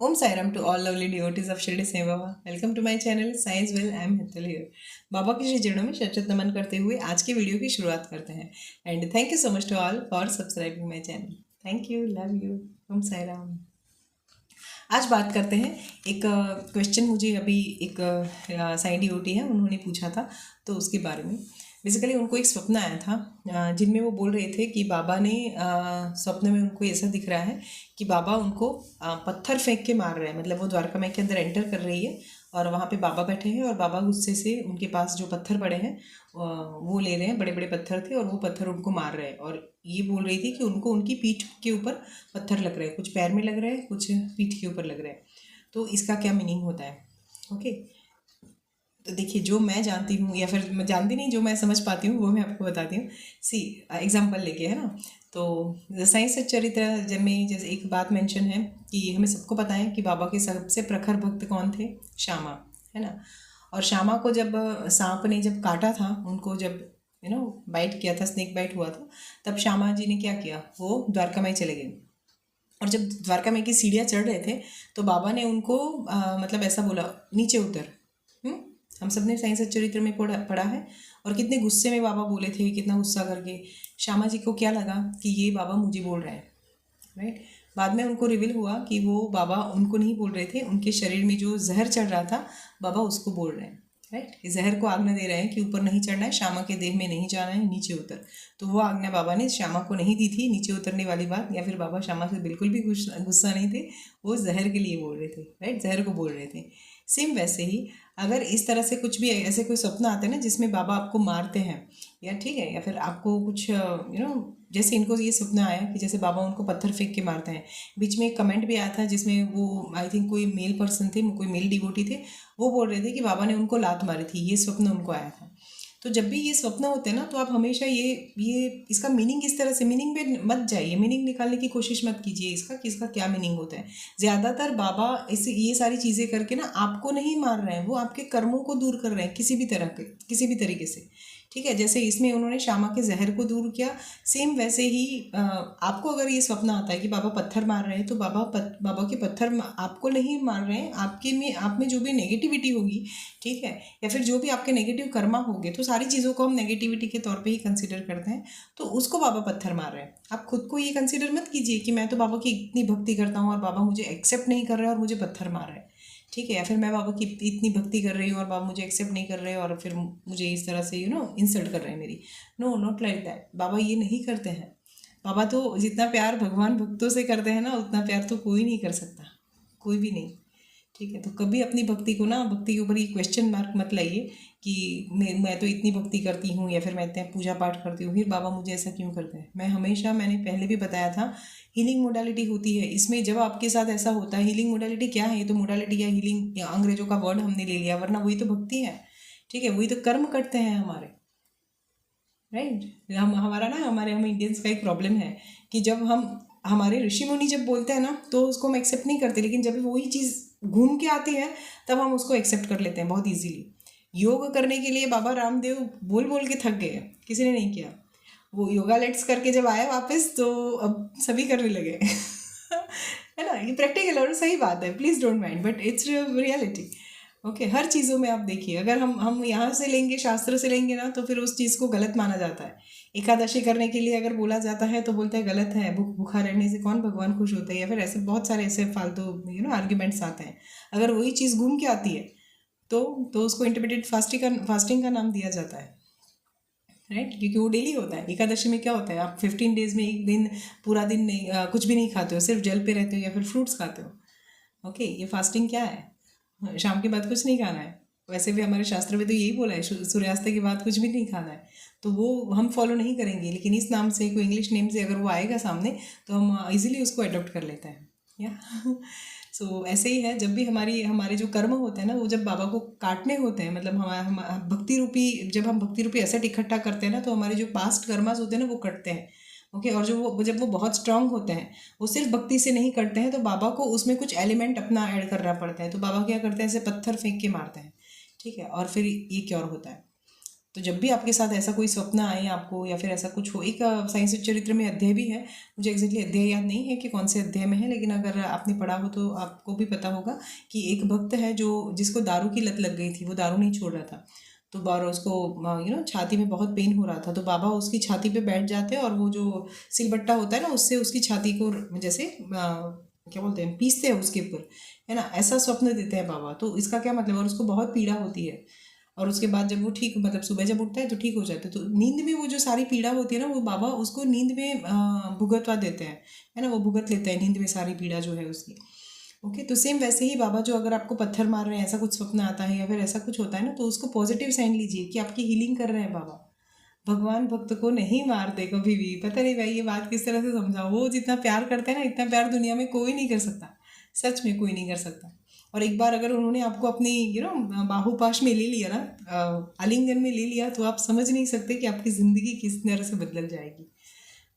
Om Sairam to all lovely devotees of Shirdi Sai Baba. Welcome to my channel Science Well. I am Hital here. बाबा के श्री चरणों में शत नमन करते हुए आज की वीडियो की शुरुआत करते हैं and thank you so much to all for subscribing my channel. Thank you, love you. Om Sai Ram. आज बात करते हैं एक क्वेश्चन मुझे अभी एक साई डिवोटी है उन्होंने पूछा था तो उसके बारे में. बेसिकली उनको एक स्वप्न आया था जिनमें वो बोल रहे थे कि बाबा ने स्वप्न में उनको ऐसा दिख रहा है कि बाबा उनको पत्थर फेंक के मार रहे हैं. मतलब वो द्वारका माई के अंदर एंटर कर रही है और वहाँ पे बाबा बैठे हैं और बाबा गुस्से से उनके पास जो पत्थर पड़े हैं वो ले रहे हैं. बड़े बड़े पत्थर थे और वो पत्थर उनको मार रहे हैं. और ये बोल रही थी कि उनको उनकी पीठ के ऊपर पत्थर लग रहे हैं, कुछ पैर में लग रहे हैं, कुछ पीठ के ऊपर लग रहे हैं. तो इसका क्या मीनिंग होता है? ओके, तो देखिए, जो मैं जानती हूँ या फिर मैं जानती नहीं, जो मैं समझ पाती हूँ वो मैं आपको बताती हूँ. सी एग्जाम्पल लेके, है ना. तो साईं सच्चरित्र में जैसे एक बात मेंशन है कि हमें सबको पता है कि बाबा के सबसे प्रखर भक्त कौन थे? श्यामा, है ना. और श्यामा को जब सांप ने जब काटा था, उनको जब बाइट किया था, स्नेक बाइट हुआ था, तब श्यामा जी ने क्या किया? वो द्वारका माई चले गए. और जब द्वारका माई की सीढ़ियाँ चढ़ रहे थे तो बाबा ने उनको मतलब ऐसा बोला, नीचे उतर. हम सब ने साईं सच्चरित्र में पढ़ा है. और कितने गुस्से में बाबा बोले थे, कितना गुस्सा करके. श्यामा जी को क्या लगा कि ये बाबा मुझे बोल रहे हैं, राइट. बाद में उनको रिवील हुआ कि वो बाबा उनको नहीं बोल रहे थे, उनके शरीर में जो जहर चढ़ रहा था बाबा उसको बोल रहे हैं, राइट. इस जहर को आज्ञा दे रहे हैं कि ऊपर नहीं चढ़ना है, श्यामा के देह में नहीं जाना है, नीचे उतर. तो वो आज्ञा बाबा ने श्यामा को नहीं दी थी, नीचे उतरने वाली बात. या फिर बाबा श्यामा से बिल्कुल भी गुस्सा नहीं थे, वो जहर के लिए बोल रहे थे, राइट. जहर को बोल रहे थे. सेम वैसे ही अगर इस तरह से कुछ भी ऐसे कोई सपना आते हैं ना जिसमें बाबा आपको मारते हैं, या ठीक है, या फिर आपको कुछ जैसे इनको ये सपना आया कि जैसे बाबा उनको पत्थर फेंक के मारते हैं. बीच में एक कमेंट भी आया था जिसमें वो आई थिंक कोई मेल पर्सन थे, कोई मेल डिवोटी थे, वो बोल रहे थे कि बाबा ने उनको लात मारी थी. ये स्वप्न उनको आया था. तो जब भी ये स्वप्न होते हैं ना, तो आप हमेशा ये इसका मीनिंग इस तरह से मीनिंग पे मत जाइए, मीनिंग निकालने की कोशिश मत कीजिए इसका कि इसका क्या मीनिंग होता है. ज़्यादातर बाबा ये सारी चीज़ें करके ना आपको नहीं मार रहे हैं, वो आपके कर्मों को दूर कर रहे हैं किसी भी तरह के, किसी भी तरीके से, ठीक है. जैसे इसमें उन्होंने श्यामा के जहर को दूर किया, सेम वैसे ही आपको अगर ये स्वप्न आता है कि बाबा पत्थर मार रहे हैं, तो बाबा के पत्थर आपको नहीं मार रहे हैं, आप में जो भी नेगेटिविटी होगी, ठीक है, या फिर जो भी आपके नेगेटिव कर्मा होंगे, तो सारी चीज़ों को हम नेगेटिविटी के तौर पे ही कंसिडर करते हैं. तो उसको बाबा पत्थर मार रहे हैं. आप खुद को ये कंसिडर मत कीजिए कि मैं तो बाबा की इतनी भक्ति करता हूँ और बाबा मुझे एक्सेप्ट नहीं कर रहे और मुझे पत्थर मार रहे हैं, ठीक है. या फिर मैं बाबा की इतनी भक्ति कर रही हूँ और बाबा मुझे एक्सेप्ट नहीं कर रहे और फिर मुझे इस तरह से इंसल्ट कर रहे हैं मेरी. No, not like that. बाबा ये नहीं करते हैं. बाबा तो जितना प्यार भगवान भक्तों से करते हैं ना, उतना प्यार तो कोई नहीं कर सकता, कोई भी नहीं, ठीक है. तो कभी अपनी भक्ति को ना, भक्ति के ऊपर ये क्वेश्चन मार्क मत लाइए कि मैं तो इतनी भक्ति करती हूँ या फिर मैं इतने पूजा पाठ करती हूँ, फिर बाबा मुझे ऐसा क्यों करते हैं. मैंने पहले भी बताया था, हीलिंग मोडालिटी होती है. इसमें जब आपके साथ ऐसा होता है, हीलिंग मोडालिटी क्या है? ये तो मोडालिटी या हीलिंग या अंग्रेजों का वर्ड हमने ले लिया, वरना वही तो भक्ति है, ठीक है. वही तो कर्म करते हैं हमारे, राइट. हम इंडियंस का एक प्रॉब्लम है कि जब हमारे ऋषि मुनि जब बोलते हैं ना, तो उसको हम एक्सेप्ट नहीं करते, लेकिन जब वही चीज़ घूम के आती है तब हम उसको एक्सेप्ट कर लेते हैं बहुत इजीली. योग करने के लिए बाबा रामदेव बोल बोल के थक गए, किसी ने नहीं किया. वो योगा लेट्स करके जब आए वापस, तो अब सभी करने लगे है ना. ये प्रैक्टिकल और सही बात है, please don't mind, but it's reality. Okay, हर चीज़ों में आप देखिए, अगर हम यहाँ से लेंगे, शास्त्र से लेंगे ना, तो फिर उस चीज़ को गलत माना जाता है. एकादशी करने के लिए अगर बोला जाता है तो बोलते हैं गलत है, भूखा रहने से कौन भगवान खुश होते हैं, या फिर ऐसे बहुत सारे ऐसे फालतू आर्ग्यूमेंट्स आते हैं. अगर वही चीज़ घूम के आती है तो उसको इंटरमीडिएट फास्टिंग का नाम दिया जाता है, राइट. क्योंकि वो डेली होता है. एकादशी में क्या होता है? आप 15 डेज में एक दिन पूरा दिन नहीं कुछ भी नहीं खाते हो, सिर्फ जल पे रहते हो या फिर फ्रूट्स खाते हो. ओके, ये फास्टिंग क्या है? शाम के बाद कुछ नहीं खाना है. वैसे भी हमारे शास्त्र में तो यही बोला है, सूर्यास्त के बाद कुछ भी नहीं खाना है. तो वो हम फॉलो नहीं करेंगे, लेकिन इस नाम से, कोई इंग्लिश नेम से अगर वो आएगा सामने, तो हम इजीली उसको अडॉप्ट कर लेते हैं, या सो ऐसे ही है. जब भी हमारे जो कर्म होते हैं ना, वो जब बाबा को काटने होते हैं, मतलब हमारा भक्ति रूपी, जब हम भक्ति रूपी एसेट इकट्ठा करते हैं ना, तो हमारे जो पास्ट कर्मास होते हैं ना, वो कटते हैं. ओके, और जब वो बहुत स्ट्रांग होते हैं, वो सिर्फ भक्ति से नहीं करते हैं, तो बाबा को उसमें कुछ एलिमेंट अपना ऐड करना पड़ता है. तो बाबा क्या करते हैं? ऐसे पत्थर फेंक के मारते हैं, ठीक है, और फिर ये क्योर होता है. तो जब भी आपके साथ ऐसा कोई स्वप्न आए आपको या फिर ऐसा कुछ हो, एक साइंस चरित्र में अध्याय भी है, मुझे एग्जैक्टली अध्याय याद नहीं है कि कौन से अध्याय में है, लेकिन अगर आपने पढ़ा हो तो आपको भी पता होगा कि एक भक्त है जो जिसको दारू की लत लग गई थी, वो दारू नहीं छोड़ रहा था। तो बार उसको छाती में बहुत पेन हो रहा था, तो बाबा उसकी छाती पे बैठ जाते हैं और वो जो सिलबट्टा होता है ना, उससे उसकी छाती को जैसे क्या बोलते हैं, पीसते हैं उसके ऊपर, है ना, ऐसा स्वप्न देते हैं बाबा। तो इसका क्या मतलब, और उसको बहुत पीड़ा होती है, और उसके बाद जब वो ठीक, मतलब सुबह जब उठता है तो ठीक हो जाता है। तो नींद में वो जो सारी पीड़ा होती है ना, वो बाबा उसको नींद में भुगतवा देते हैं, है ना, वो भुगत लेते हैं नींद में सारी पीड़ा जो है उसकी। ओके, तो सेम वैसे ही बाबा जो अगर आपको पत्थर मार रहे हैं, ऐसा कुछ स्वप्न आता है या फिर ऐसा कुछ होता है ना, तो उसको पॉजिटिव साइन लीजिए कि आपकी हीलिंग कर रहे हैं बाबा। भगवान भक्त को नहीं मारते कभी भी। पता नहीं भाई ये बात किस तरह से समझाओ, वो जितना प्यार करते हैं ना, इतना प्यार दुनिया में कोई नहीं कर सकता, सच में कोई नहीं कर सकता। और एक बार अगर उन्होंने आपको अपनी बाहुपाश में ले लिया ना, आलिंगन में ले लिया, तो आप समझ नहीं सकते कि आपकी ज़िंदगी किस तरह से बदल जाएगी।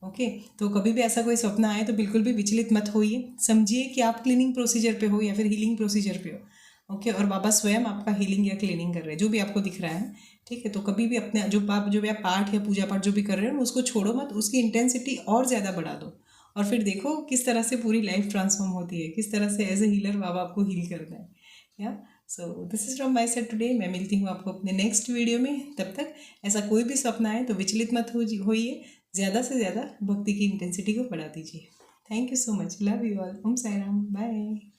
ओके, तो कभी भी ऐसा कोई सपना आए तो बिल्कुल भी विचलित मत होइए, समझिए कि आप क्लीनिंग प्रोसीजर पे हो या फिर हीलिंग प्रोसीजर पे हो। ओके, और बाबा स्वयं आपका हीलिंग या क्लीनिंग कर रहे हैं, जो भी आपको दिख रहा है। ठीक है, तो कभी भी अपने जो भी आप पाठ या पूजा पाठ जो भी कर रहे हो उसको छोड़ो मत, उसकी इंटेंसिटी और ज़्यादा बढ़ा दो, और फिर देखो किस तरह से पूरी लाइफ ट्रांसफॉर्म होती है, किस तरह से एज ए हीलर बाबा आपको हील करता है। या so this is from my side today. मैं मिलती हूँ आपको अपने नेक्स्ट वीडियो में। तब तक ऐसा कोई भी सपना आए तो विचलित मत होइए, ज़्यादा से ज़्यादा भक्ति की इंटेंसिटी को बढ़ा दीजिए। Thank you so much, love you all, Om Sai Ram, bye.